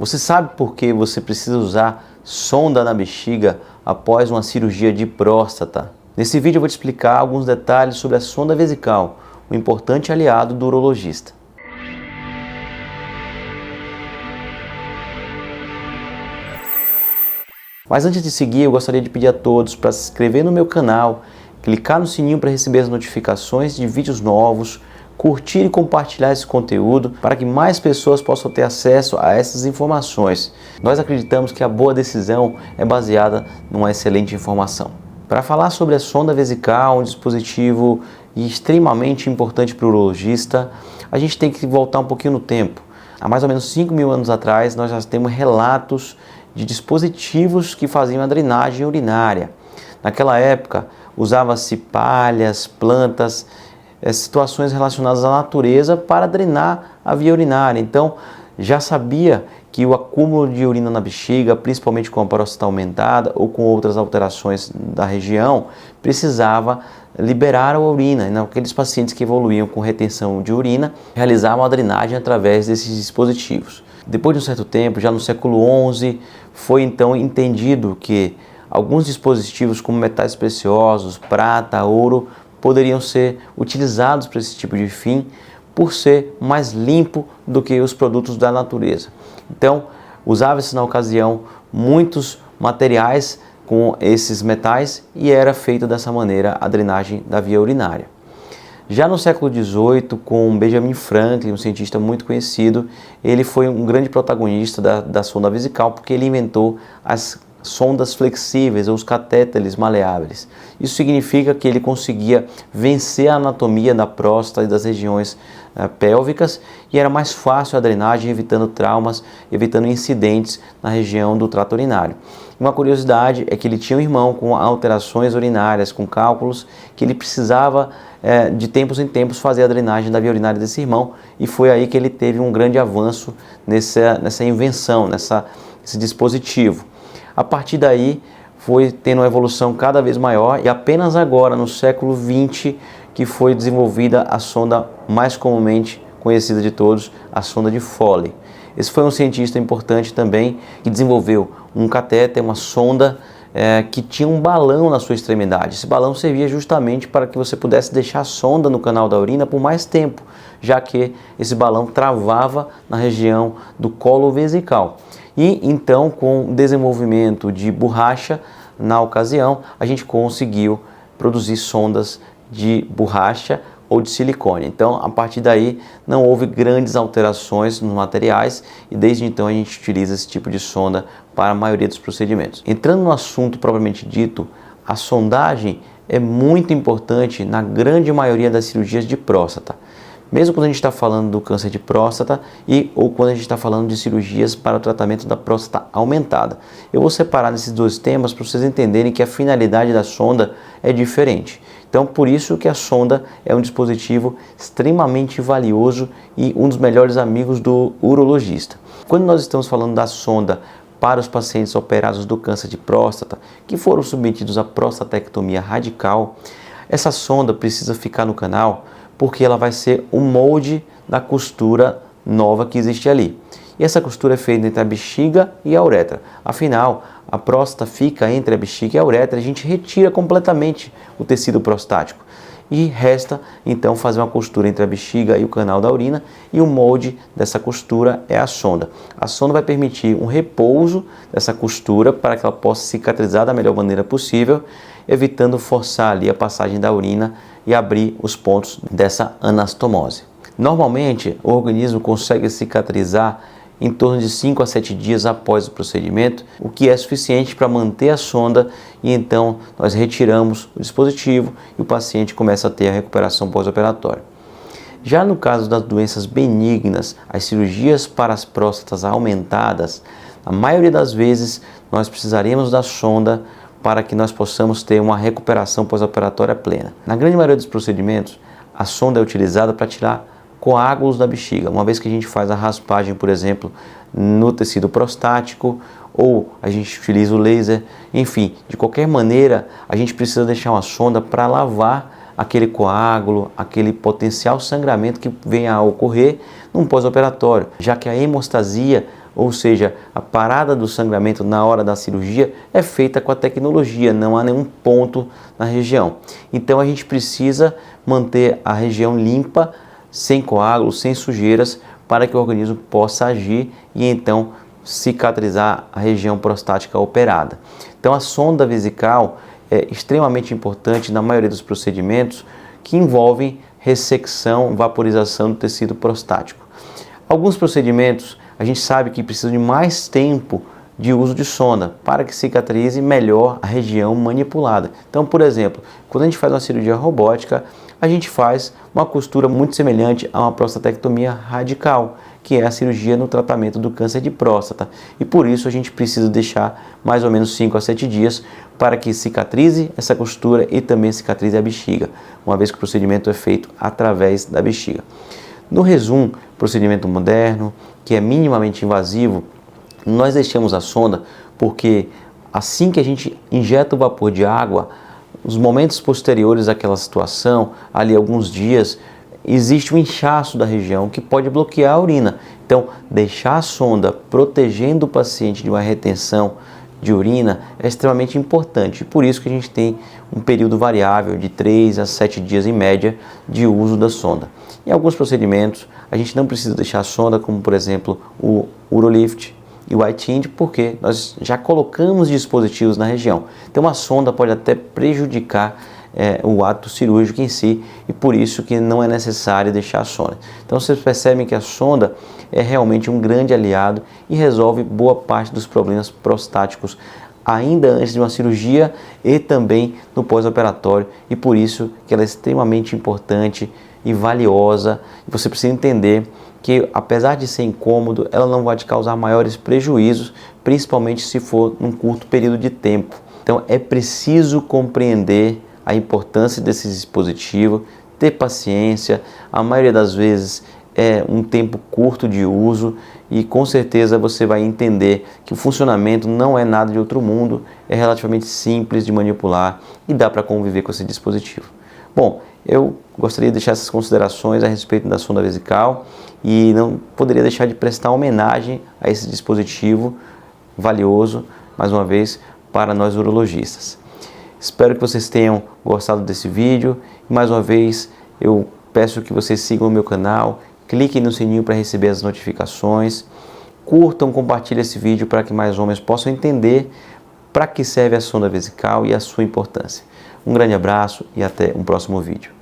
Você sabe por que você precisa usar sonda na bexiga após uma cirurgia de próstata? Nesse vídeo eu vou te explicar alguns detalhes sobre a sonda vesical, um importante aliado do urologista. Mas antes de seguir, eu gostaria de pedir a todos para se inscrever no meu canal, clicar no sininho para receber as notificações de vídeos novos, curtir e compartilhar esse conteúdo para que mais pessoas possam ter acesso a essas informações. Nós acreditamos que a boa decisão é baseada numa excelente informação. Para falar sobre a sonda vesical, um dispositivo extremamente importante para o urologista, a gente tem que voltar um pouquinho no tempo. Há mais ou menos 5.000 anos atrás, nós já temos relatos de dispositivos que faziam a drenagem urinária. Naquela época, usava-se palhas, plantas, situações relacionadas à natureza para drenar a via urinária. Então, já sabia que o acúmulo de urina na bexiga, principalmente com a próstata aumentada ou com outras alterações da região, precisava liberar a urina. Aqueles pacientes que evoluíam com retenção de urina, realizavam a drenagem através desses dispositivos. Depois de um certo tempo, já no século XI, foi então entendido que alguns dispositivos como metais preciosos, prata, ouro, poderiam ser utilizados para esse tipo de fim, por ser mais limpo do que os produtos da natureza. Então, usava-se na ocasião muitos materiais com esses metais e era feita dessa maneira a drenagem da via urinária. Já no século XVIII, com Benjamin Franklin, um cientista muito conhecido, ele foi um grande protagonista da sonda vesical porque ele inventou as sondas flexíveis ou os catéteres maleáveis. Isso significa que ele conseguia vencer a anatomia da próstata e das regiões pélvicas e era mais fácil a drenagem, evitando traumas, evitando incidentes na região do trato urinário. Uma curiosidade é que ele tinha um irmão com alterações urinárias, com cálculos, que ele precisava de tempos em tempos fazer a drenagem da via urinária desse irmão, e foi aí que ele teve um grande avanço nessa invenção, nesse dispositivo. A partir daí foi tendo uma evolução cada vez maior e apenas agora, no século XX, que foi desenvolvida a sonda mais comumente conhecida de todos, a sonda de Foley. Esse foi um cientista importante também que desenvolveu um catéter, uma sonda que tinha um balão na sua extremidade. Esse balão servia justamente para que você pudesse deixar a sonda no canal da urina por mais tempo, já que esse balão travava na região do colo vesical. E então, com o desenvolvimento de borracha, na ocasião, a gente conseguiu produzir sondas de borracha ou de silicone. Então, a partir daí, não houve grandes alterações nos materiais e desde então a gente utiliza esse tipo de sonda para a maioria dos procedimentos. Entrando no assunto propriamente dito, a sondagem é muito importante na grande maioria das cirurgias de próstata. Mesmo quando a gente está falando do câncer de próstata ou quando a gente está falando de cirurgias para o tratamento da próstata aumentada. Eu vou separar nesses dois temas para vocês entenderem que a finalidade da sonda é diferente. Então, por isso que a sonda é um dispositivo extremamente valioso e um dos melhores amigos do urologista. Quando nós estamos falando da sonda para os pacientes operados do câncer de próstata, que foram submetidos à prostatectomia radical, essa sonda precisa ficar no canal porque ela vai ser o molde da costura nova que existe ali. E essa costura é feita entre a bexiga e a uretra. Afinal, a próstata fica entre a bexiga e a uretra, a gente retira completamente o tecido prostático. E resta, então, fazer uma costura entre a bexiga e o canal da urina, e o molde dessa costura é a sonda. A sonda vai permitir um repouso dessa costura para que ela possa cicatrizar da melhor maneira possível, evitando forçar ali a passagem da urina e abrir os pontos dessa anastomose. Normalmente, o organismo consegue cicatrizar em torno de 5 a 7 dias após o procedimento, o que é suficiente para manter a sonda e então nós retiramos o dispositivo e o paciente começa a ter a recuperação pós-operatória. Já no caso das doenças benignas, as cirurgias para as próstatas aumentadas, a maioria das vezes nós precisaremos da sonda para que nós possamos ter uma recuperação pós-operatória plena. Na grande maioria dos procedimentos, a sonda é utilizada para tirar coágulos da bexiga, uma vez que a gente faz a raspagem, por exemplo, no tecido prostático, ou a gente utiliza o laser, enfim, de qualquer maneira, a gente precisa deixar uma sonda para lavar aquele coágulo, aquele potencial sangramento que venha a ocorrer num pós-operatório, já que a hemostasia ou seja, a parada do sangramento na hora da cirurgia é feita com a tecnologia, não há nenhum ponto na região. Então a gente precisa manter a região limpa, sem coágulos, sem sujeiras, para que o organismo possa agir e então cicatrizar a região prostática operada. Então a sonda vesical é extremamente importante na maioria dos procedimentos que envolvem ressecção, vaporização do tecido prostático. Alguns procedimentos a gente sabe que precisa de mais tempo de uso de sonda para que cicatrize melhor a região manipulada. Então, por exemplo, quando a gente faz uma cirurgia robótica, a gente faz uma costura muito semelhante a uma prostatectomia radical, que é a cirurgia no tratamento do câncer de próstata. E por isso a gente precisa deixar mais ou menos 5 a 7 dias para que cicatrize essa costura e também cicatrize a bexiga, uma vez que o procedimento é feito através da bexiga. No resumo, procedimento moderno, que é minimamente invasivo, nós deixamos a sonda porque assim que a gente injeta o vapor de água, nos momentos posteriores àquela situação, ali alguns dias, existe um inchaço da região que pode bloquear a urina. Então, deixar a sonda protegendo o paciente de uma retenção de urina é extremamente importante. Por isso que a gente tem um período variável de 3 a 7 dias em média de uso da sonda. Em alguns procedimentos, a gente não precisa deixar a sonda, como por exemplo o Urolift e o iTind, porque nós já colocamos dispositivos na região. Então a sonda pode até prejudicar o ato cirúrgico em si e por isso que não é necessário deixar a sonda. Então vocês percebem que a sonda é realmente um grande aliado e resolve boa parte dos problemas prostáticos ainda antes de uma cirurgia e também no pós-operatório, e por isso que ela é extremamente importante e valiosa. Você precisa entender que, apesar de ser incômodo, ela não vai te causar maiores prejuízos, principalmente se for num curto período de tempo. Então é preciso compreender a importância desse dispositivo, ter paciência. A maioria das vezes é um tempo curto de uso e com certeza você vai entender que o funcionamento não é nada de outro mundo, é relativamente simples de manipular e dá para conviver com esse dispositivo. Bom, eu gostaria de deixar essas considerações a respeito da sonda vesical e não poderia deixar de prestar homenagem a esse dispositivo valioso, mais uma vez, para nós urologistas. Espero que vocês tenham gostado desse vídeo e mais uma vez eu peço que vocês sigam o meu canal, cliquem no sininho para receber as notificações, curtam, compartilhem esse vídeo para que mais homens possam entender para que serve a sonda vesical e a sua importância. Um grande abraço e até um próximo vídeo.